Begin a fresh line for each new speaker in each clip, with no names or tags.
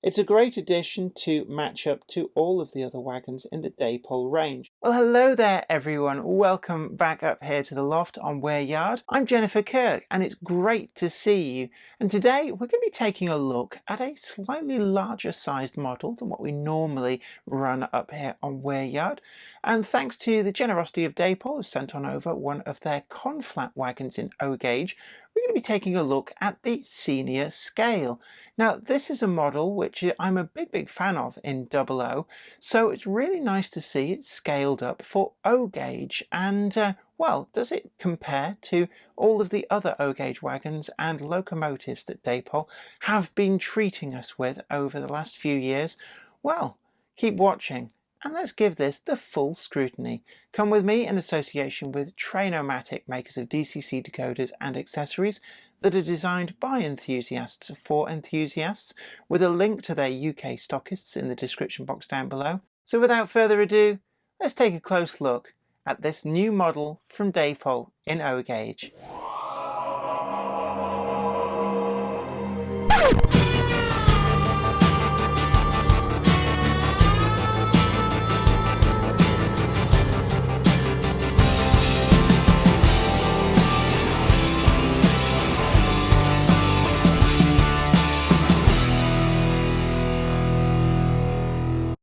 It's a great addition to match up to all of the other wagons in the Dapol range. Well, hello there everyone, welcome back up here to the loft on Ware Yard. I'm Jennifer Kirk and it's great to see you. And today we're going to be taking a look at a slightly larger sized model than what we normally run up here on Ware Yard. And thanks to the generosity of Dapol, who sent on over one of their Conflat wagons in O gauge, we're going to be taking a look at the senior scale. Now this is a model which I'm a big fan of in 00, so it's really nice to see it scaled up for O gauge. And well, does it compare to all of the other O gauge wagons and locomotives that Dapol have been treating us with over the last few years? Well, keep watching and let's give this the full scrutiny. Come with me in association with Trainomatic, makers of DCC decoders and accessories that are designed by enthusiasts for enthusiasts, with a link to their UK stockists in the description box down below. So without further ado, let's take a close look at this new model from Dapol in O gauge.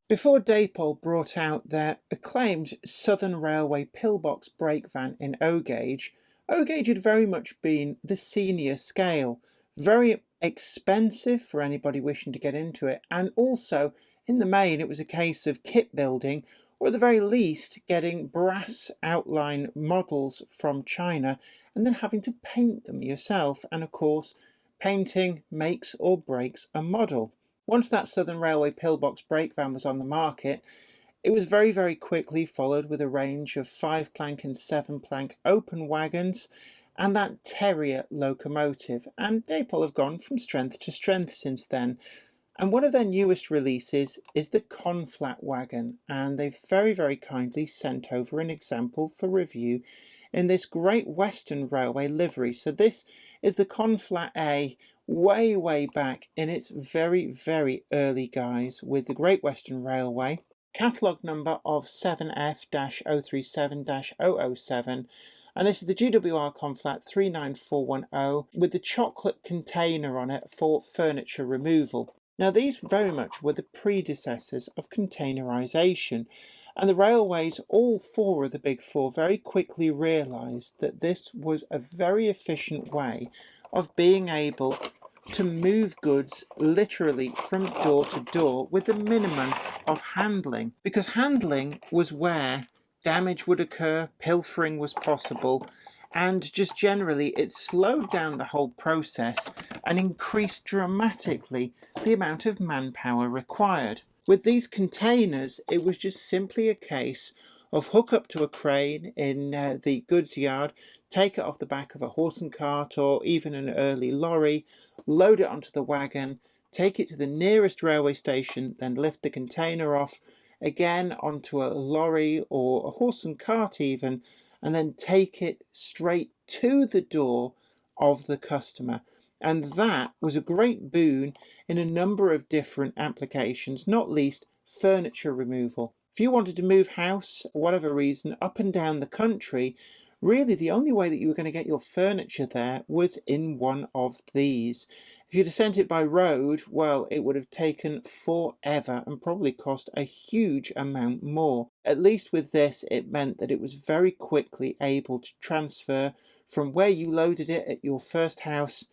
Before Dapol brought out their acclaimed Southern Railway pillbox brake van in O gauge had very much been the senior scale, very expensive for anybody wishing to get into it, and also in the main it was a case of kit building, or at the very least getting brass outline models from China and then having to paint them yourself, and of course painting makes or breaks a model. Once that Southern Railway pillbox brake van was on the market, it was very quickly followed with a range of 5-plank and 7-plank open wagons and that Terrier locomotive, and Dapol have gone from strength to strength since then. And one of their newest releases is the Conflat wagon, and they've very kindly sent over an example for review in this Great Western Railway livery. So this is the Conflat A, way back in its very early guise with the Great Western Railway, catalogue number of 7F-037-007, and this is the GWR Conflat 39410 with the chocolate container on it for furniture removal. Now these very much were the predecessors of containerisation, and the railways, all four of the big four, very quickly realised that this was a very efficient way of being able to move goods literally from door to door with the minimum of handling, because handling was where damage would occur, pilfering was possible, and just generally it slowed down the whole process and increased dramatically the amount of manpower required. With these containers, it was just simply a case of hook up to a crane in the goods yard, take it off the back of a horse and cart or even an early lorry, load it onto the wagon, take it to the nearest railway station, then lift the container off again onto a lorry or a horse and cart even, and then take it straight to the door of the customer. And that was a great boon in a number of different applications, not least furniture removal. If you wanted to move house for whatever reason up and down the country, really the only way that you were going to get your furniture there was in one of these. If you'd have sent it by road, well, it would have taken forever and probably cost a huge amount more. At least with this, it meant that it was very quickly able to transfer from where you loaded it at your first house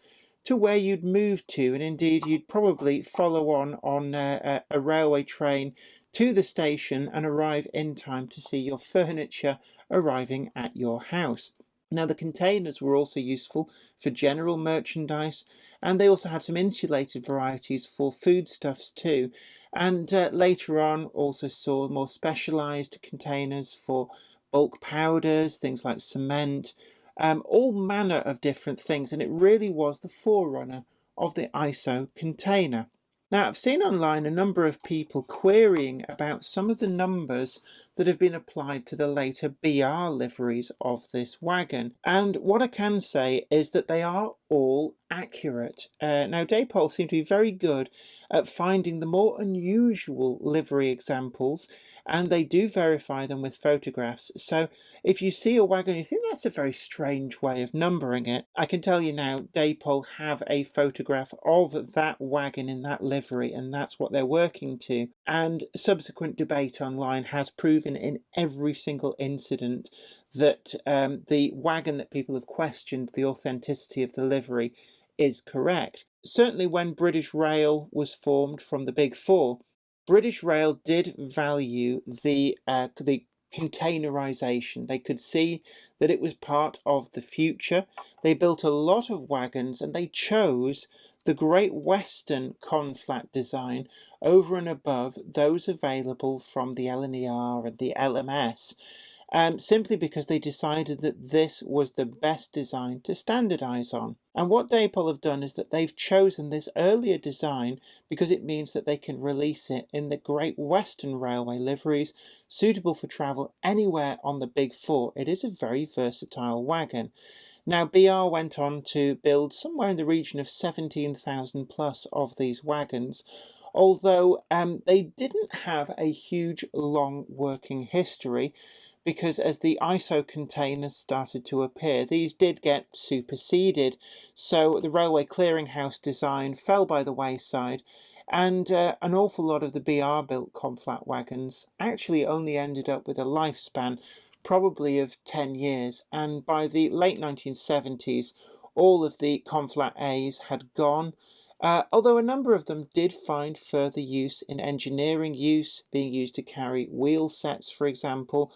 to where you'd moved to, and indeed you'd probably follow on a railway train to the station and arrive in time to see your furniture arriving at your house. Now the containers were also useful for general merchandise, and they also had some insulated varieties for foodstuffs too, and later on also saw more specialised containers for bulk powders, things like cement, all manner of different things, and it really was the forerunner of the ISO container. Now, I've seen online a number of people querying about some of the numbers that have been applied to the later BR liveries of this wagon, and what I can say is that they are all accurate. Now, Dapol seem to be very good at finding the more unusual livery examples, and they do verify them with photographs. So if you see a wagon, you think that's a very strange way of numbering it. I can tell you now, Dapol have a photograph of that wagon in that livery, and that's what they're working to. And subsequent debate online has proven in every single incident that the wagon that people have questioned the authenticity of the livery is correct. Certainly when British Rail was formed from the Big Four, British Rail did value the containerization. They could see that it was part of the future. They built a lot of wagons, and they chose the Great Western Conflat design over and above those available from the LNER and the LMS. Simply because they decided that this was the best design to standardize on. And what Dapol have done is that they've chosen this earlier design because it means that they can release it in the Great Western Railway liveries, suitable for travel anywhere on the Big Four. It is a very versatile wagon. Now, BR went on to build somewhere in the region of 17,000 plus of these wagons, although they didn't have a huge long working history, because as the ISO containers started to appear, these did get superseded. So the railway clearinghouse design fell by the wayside, and an awful lot of the BR built Conflat wagons actually only ended up with a lifespan probably of 10 years. And by the late 1970s, all of the Conflat A's had gone. Although a number of them did find further use in engineering use, being used to carry wheel sets, for example.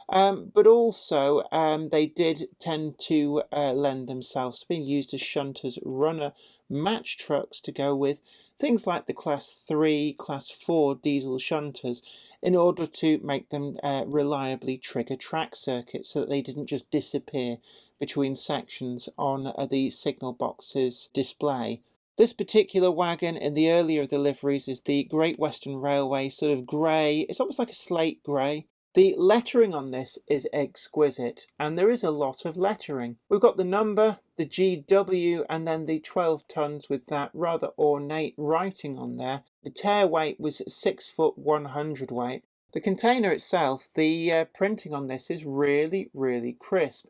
But also they did tend to lend themselves to being used as shunters, runner match trucks to go with things like the Class 3, Class 4 diesel shunters, in order to make them reliably trigger track circuits so that they didn't just disappear between sections on the signal box's display. This particular wagon in the earlier of the liveries is the Great Western Railway, sort of grey. It's almost like a slate grey. The lettering on this is exquisite, and there is a lot of lettering. We've got the number, the GW, and then the 12 tons with that rather ornate writing on there. The tare weight was 6 foot 100 weight. The container itself, the printing on this is really, really crisp.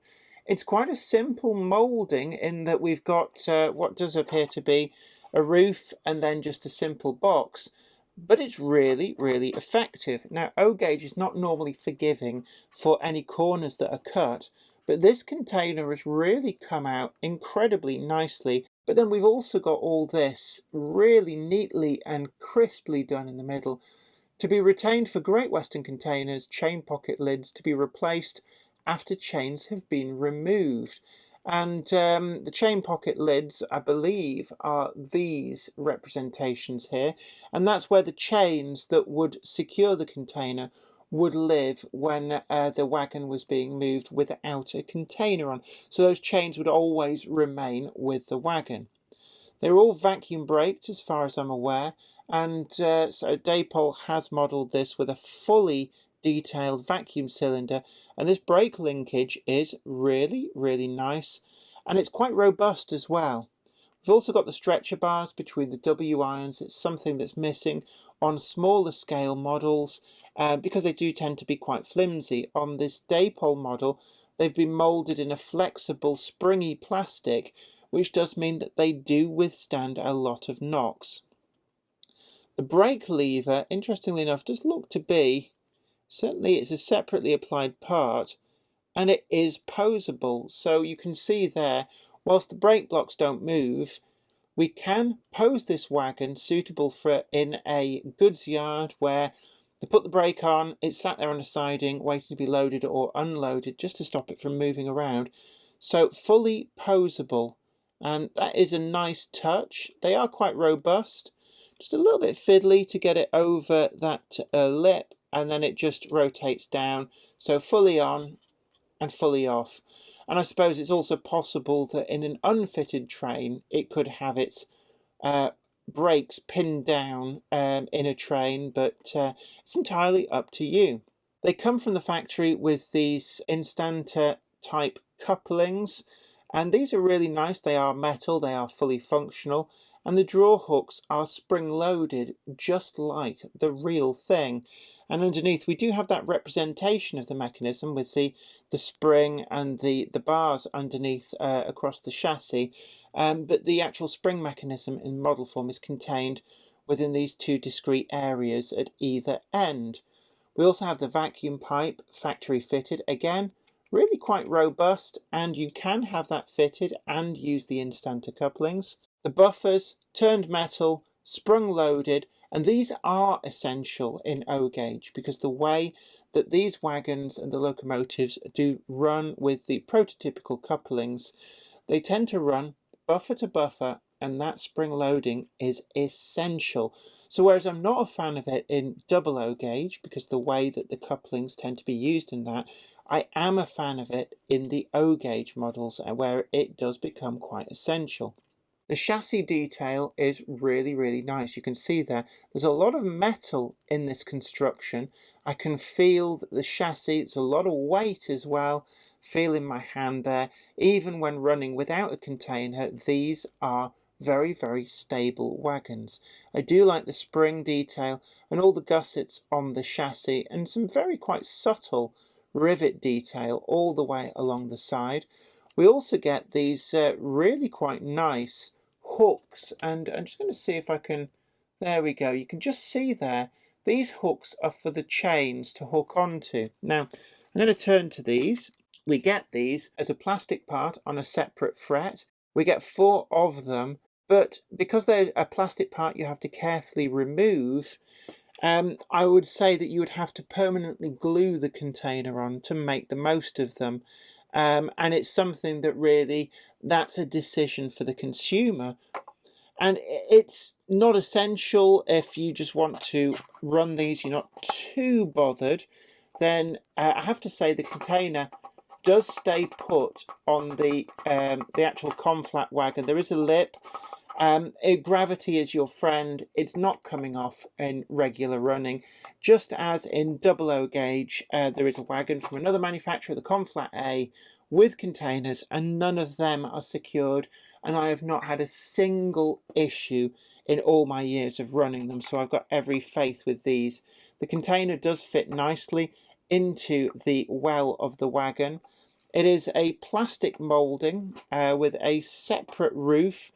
It's quite a simple moulding in that we've got what does appear to be a roof and then just a simple box, but it's really, really effective. Now, O-gauge is not normally forgiving for any corners that are cut, but this container has really come out incredibly nicely. But then we've also got all this really neatly and crisply done in the middle, to be retained for Great Western containers, chain pocket lids to be replaced after chains have been removed. And the chain pocket lids, I believe, are these representations here, and that's where the chains that would secure the container would live when the wagon was being moved without a container on. So those chains would always remain with the wagon. They're all vacuum braked as far as I'm aware, and so Dapol has modelled this with a fully detailed vacuum cylinder, and this brake linkage is really, really nice, and it's quite robust as well. We've also got the stretcher bars between the W irons. It's something that's missing on smaller scale models because they do tend to be quite flimsy. On this Dapol model, they've been moulded in a flexible, springy plastic, which does mean that they do withstand a lot of knocks. The brake lever, interestingly enough, does look to be, certainly it's a separately applied part, and it is posable. So you can see there, whilst the brake blocks don't move, we can pose this wagon suitable for in a goods yard where they put the brake on, it's sat there on the siding waiting to be loaded or unloaded just to stop it from moving around. So fully posable, and that is a nice touch. They are quite robust, just a little bit fiddly to get it over that lip, and then it just rotates down, so fully on and fully off. And I suppose it's also possible that in an unfitted train it could have its brakes pinned down in a train, but it's entirely up to you. They come from the factory with these instanter type couplings, And these are really nice. They are metal, they are fully functional, and the draw hooks are spring loaded just like the real thing. And underneath we do have that representation of the mechanism with the spring and the bars underneath across the chassis, but the actual spring mechanism in model form is contained within these two discrete areas at either end. We also have the vacuum pipe factory fitted, again really quite robust, and you can have that fitted and use the instanter couplings. The buffers, turned metal, sprung loaded, and these are essential in O gauge because the way that these wagons and the locomotives do run with the prototypical couplings, they tend to run buffer to buffer, and that spring loading is essential. So whereas I'm not a fan of it in double O gauge because the way that the couplings tend to be used in that, I am a fan of it in the O gauge models where it does become quite essential. The chassis detail is really nice. You can see there's a lot of metal in this construction. I can feel that the chassis, it's a lot of weight as well, feel in my hand there. Even when running without a container, these are very stable wagons. I do like the spring detail and all the gussets on the chassis, and some very quite subtle rivet detail all the way along the side. We also get these really quite nice hooks, and I'm just going to see if I can, there we go, you can just see there, these hooks are for the chains to hook onto. Now I'm going to turn to these. We get these as a plastic part on a separate fret. We get 4 of them, but because they're a plastic part you have to carefully remove. I would say that you would have to permanently glue the container on to make the most of them. And it's something that really, that's a decision for the consumer. And it's not essential if you just want to run these, you're not too bothered. Then I have to say the container does stay put on the actual Conflat wagon. There is a lip. Gravity is your friend. It's not coming off in regular running. Just as in double O gauge, there is a wagon from another manufacturer, the Conflat A, with containers, and none of them are secured, and I have not had a single issue in all my years of running them, so I've got every faith with these. The container does fit nicely into the well of the wagon. It is a plastic moulding with a separate roof.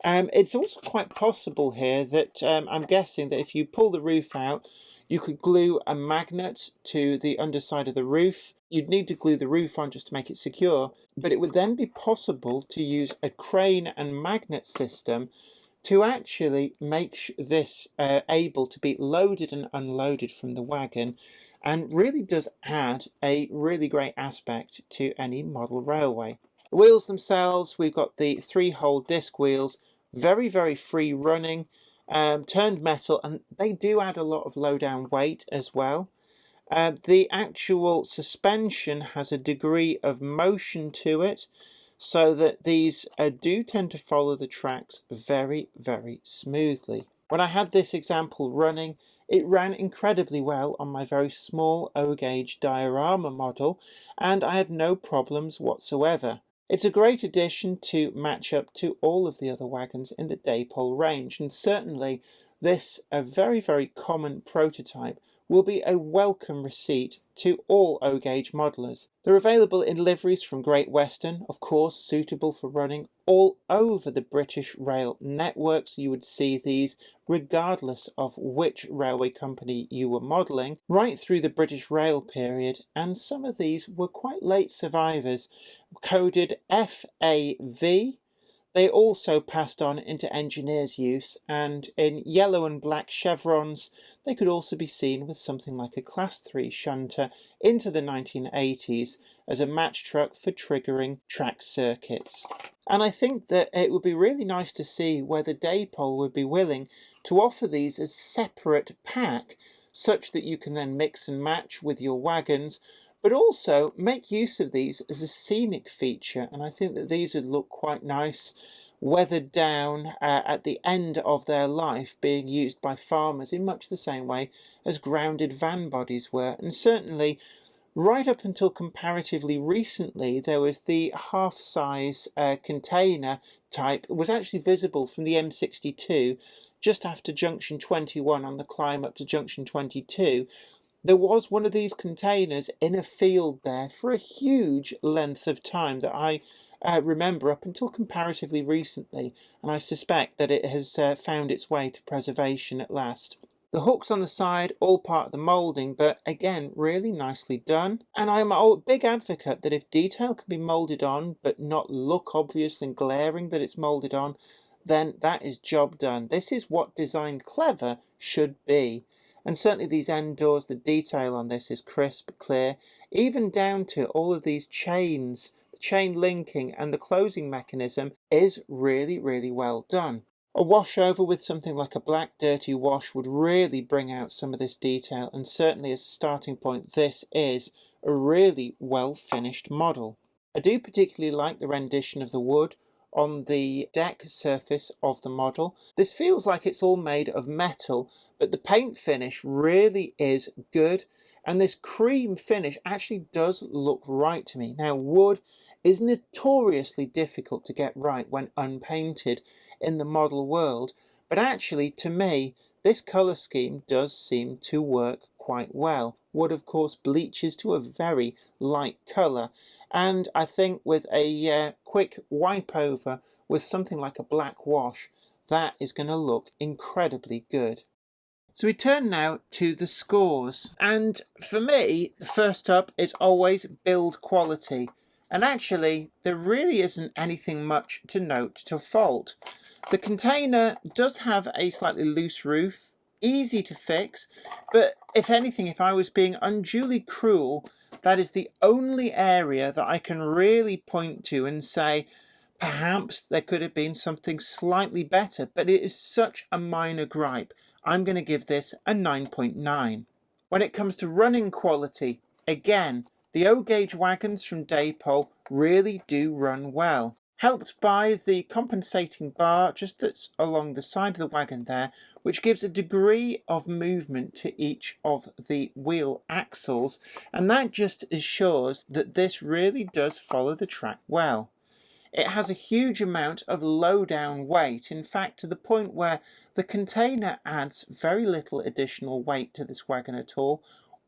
It's also quite possible here that I'm guessing that if you pull the roof out, you could glue a magnet to the underside of the roof. You'd need to glue the roof on just to make it secure, but it would then be possible to use a crane and magnet system to actually make this able to be loaded and unloaded from the wagon, and really does add a really great aspect to any model railway. The wheels themselves, we've got the 3-hole disc wheels, very free running, turned metal, and they do add a lot of low down weight as well. The actual suspension has a degree of motion to it, so that these do tend to follow the tracks very smoothly. When I had this example running, it ran incredibly well on my very small O gauge diorama model, and I had no problems whatsoever. It's a great addition to match up to all of the other wagons in the Dapol range, and certainly this, a very common prototype, will be a welcome receipt to all O gauge modelers. They're available in liveries from Great Western, of course suitable for running all over the British rail network, so you would see these regardless of which railway company you were modelling, right through the British Rail period, and some of these were quite late survivors, coded FAV. They also passed on into engineers' use, and in yellow and black chevrons they could also be seen with something like a Class 3 shunter into the 1980s as a match truck for triggering track circuits. And I think that it would be really nice to see whether Dapol would be willing to offer these as a separate pack, such that you can then mix and match with your wagons, but also make use of these as a scenic feature. And I think that these would look quite nice weathered down at the end of their life, being used by farmers in much the same way as grounded van bodies were. And certainly Right up until comparatively recently, there was the half-size container type was actually visible from the M62 just after junction 21 on the climb up to junction 22. There was one of these containers in a field there for a huge length of time that I remember up until comparatively recently, and I suspect that it has found its way to preservation at last. The hooks on the side, all part of the moulding, but again, really nicely done. And I'm a big advocate that if detail can be moulded on, but not look obvious and glaring that it's moulded on, then that is job done. This is what design clever should be. And certainly these end doors, the detail on this is crisp, clear, even down to all of these chains, the chain linking and the closing mechanism is really, really well done. A washover with something like a black dirty wash would really bring out some of this detail, and certainly as a starting point this is a really well finished model. I do particularly like the rendition of the wood on the deck surface of the model. This feels like it's all made of metal, but the paint finish really is good, and this cream finish actually does look right to me. Now, wood is notoriously difficult to get right when unpainted in the model world, but actually to me this colour scheme does seem to work quite well. Wood of course bleaches to a very light colour, and I think with a quick wipe over with something like a black wash, that is going to look incredibly good. So we turn now to the scores, and for me first up is always build quality, and actually there really isn't anything much to note to fault. The container does have a slightly loose roof, easy to fix, but if anything, if I was being unduly cruel, that is the only area that I can really point to and say perhaps there could have been something slightly better, but it is such a minor gripe. I'm going to give this a 9.9. When it comes to running quality, again, the O-gauge wagons from Dapol really do run well. Helped by the compensating bar just that's along the side of the wagon there, which gives a degree of movement to each of the wheel axles, and that just assures that this really does follow the track well. It has a huge amount of low down weight, in fact to the point where the container adds very little additional weight to this wagon at all.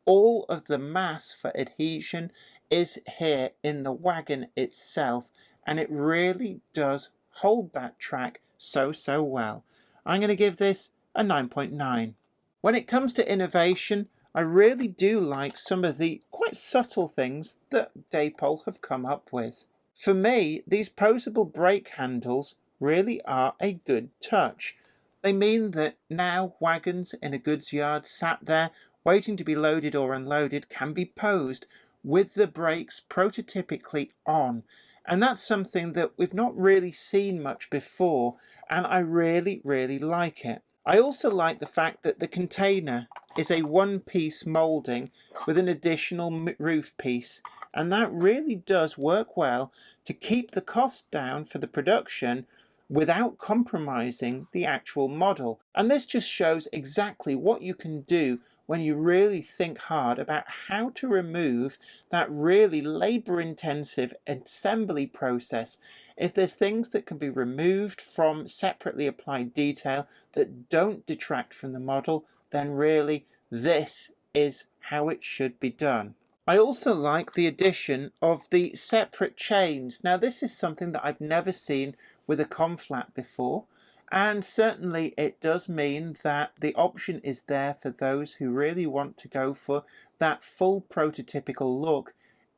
All of the mass for adhesion is here in the wagon itself, and it really does hold that track so well. I'm going to give this a 9.9. When it comes to innovation, I really do like some of the quite subtle things that Dapol have come up with. For me, these posable brake handles really are a good touch. They mean that now wagons in a goods yard sat there waiting to be loaded or unloaded can be posed with the brakes prototypically on. And that's something that we've not really seen much before, and I really like it. I also like the fact that the container is a one-piece moulding with an additional roof piece, and that really does work well to keep the cost down for the production without compromising the actual model. And this just shows exactly what you can do when you really think hard about how to remove that really labor-intensive assembly process. If there's things that can be removed from separately applied detail that don't detract from the model, then really this is how it should be done. I also like the addition of the separate chains. Now this is something that I've never seen with a Conflat before, and certainly it does mean that the option is there for those who really want to go for that full prototypical look.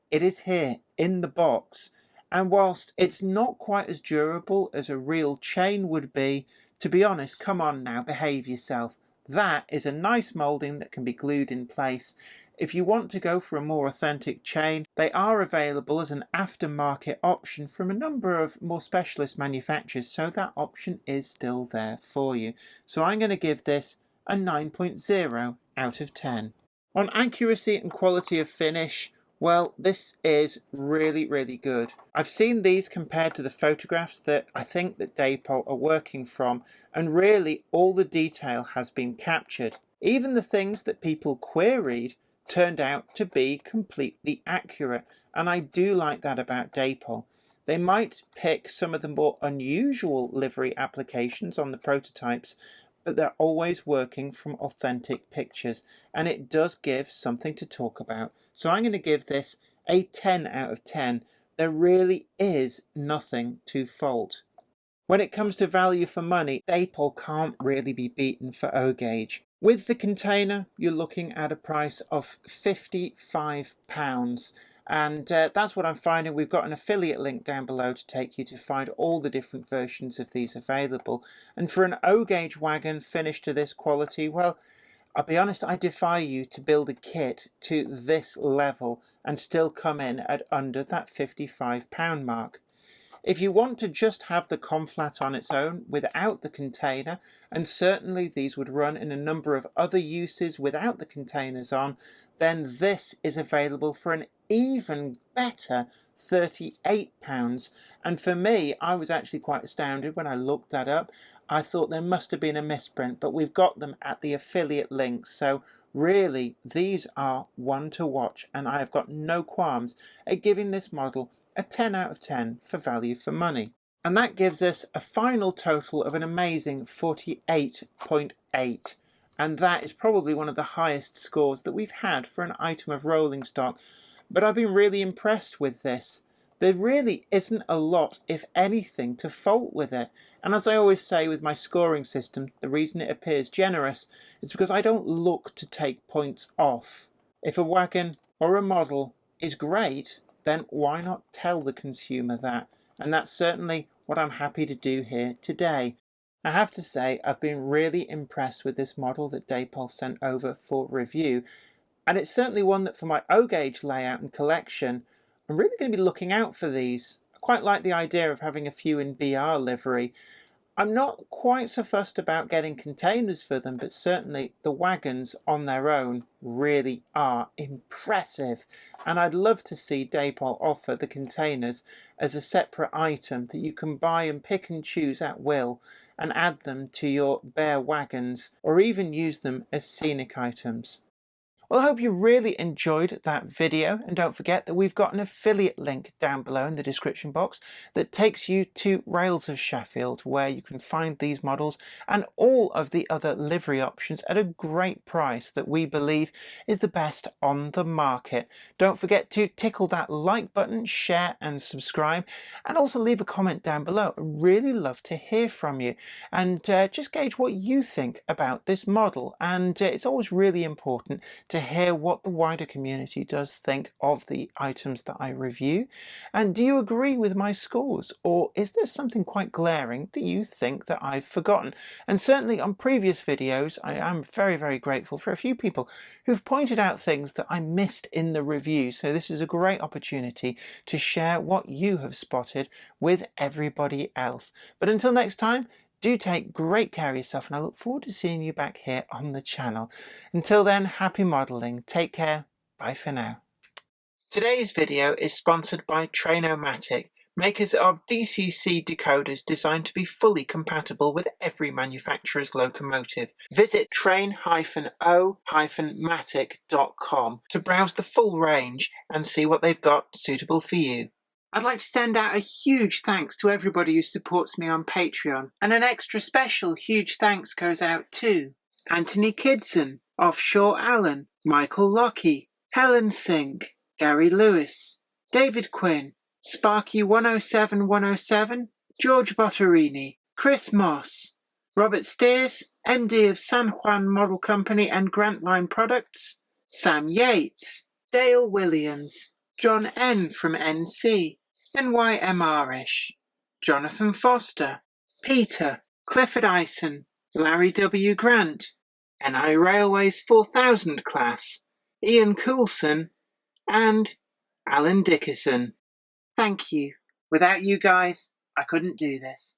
It is here in the box, and whilst it's not quite as durable as a real chain would be, to be honest, come on now, behave yourself. That is a nice moulding that can be glued in place. If you want to go for a more authentic chain, they are available as an aftermarket option from a number of more specialist manufacturers, so that option is still there for you. So I'm going to give this a 9.0 out of 10. On accuracy and quality of finish, well, this is really good. I've seen these compared to the photographs that I think that Dapol are working from, and really all the detail has been captured. Even the things that people queried turned out to be completely accurate. And I do like that about Dapol. They might pick some of the more unusual livery applications on the prototypes, but they're always working from authentic pictures, and it does give something to talk about. So I'm going to give this a 10 out of 10. There really is nothing to fault. When it comes to value for money, Dapol can't really be beaten for O gauge. With the container, you're looking at a price of £55. And that's what I'm finding. We've got an affiliate link down below to take you to find all the different versions of these available. And for an O gauge wagon finished to this quality, well, I'll be honest, I defy you to build a kit to this level and still come in at under that £55 mark. If you want to just have the Conflat on its own without the container, and certainly these would run in a number of other uses without the containers on, then this is available for an even better £38. And for me, I was actually quite astounded when I looked that up. I thought there must have been a misprint, but we've got them at the affiliate links. So really, these are one to watch, and I have got no qualms at giving this model a 10 out of 10 for value for money. And that gives us a final total of an amazing 48.8. And that is probably one of the highest scores that we've had for an item of rolling stock. But I've been really impressed with this. There really isn't a lot, if anything, to fault with it. And as I always say with my scoring system, the reason it appears generous is because I don't look to take points off. If a wagon or a model is great, then why not tell the consumer that? And that's certainly what I'm happy to do here today. I have to say, I've been really impressed with this model that Dapol sent over for review. And it's certainly one that for my O gauge layout and collection, I'm really going to be looking out for these. I quite like the idea of having a few in BR livery. I'm not quite so fussed about getting containers for them, but certainly the wagons on their own really are impressive. And I'd love to see Dapol offer the containers as a separate item that you can buy and pick and choose at will and add them to your bare wagons, or even use them as scenic items. Well, I hope you really enjoyed that video, and don't forget that we've got an affiliate link down below in the description box that takes you to Rails of Sheffield, where you can find these models and all of the other livery options at a great price that we believe is the best on the market. Don't forget to tickle that like button, share and subscribe, and also leave a comment down below. I'd really love to hear from you and just gauge what you think about this model. And it's always really important to hear what the wider community does think of the items that I review. And do you agree with my scores, or is there something quite glaring that you think that I've forgotten? And certainly on previous videos, I am very, very grateful for a few people who've pointed out things that I missed in the review. So this is a great opportunity to share what you have spotted with everybody else. But until next time, do take great care of yourself, and I look forward to seeing you back here on the channel. Until then, happy modelling. Take care. Bye for now. Today's video is sponsored by Trainomatic, makers of DCC decoders designed to be fully compatible with every manufacturer's locomotive. Visit train-o-matic.com to browse the full range and see what they've got suitable for you. I'd like to send out a huge thanks to everybody who supports me on Patreon, and an extra special huge thanks goes out to Anthony Kidson, Offshore Allen, Michael Lockie, Helen Sink, Gary Lewis, David Quinn, Sparky107107, George Botterini, Chris Moss, Robert Steers, MD of San Juan Model Company and Grantline Products, Sam Yates, Dale Williams, John N from NC, NYMR-ish, Jonathan Foster, Peter, Clifford Ison, Larry W. Grant, NI Railways 4000 class, Ian Coulson, and Alan Dickerson. Thank you. Without you guys, I couldn't do this.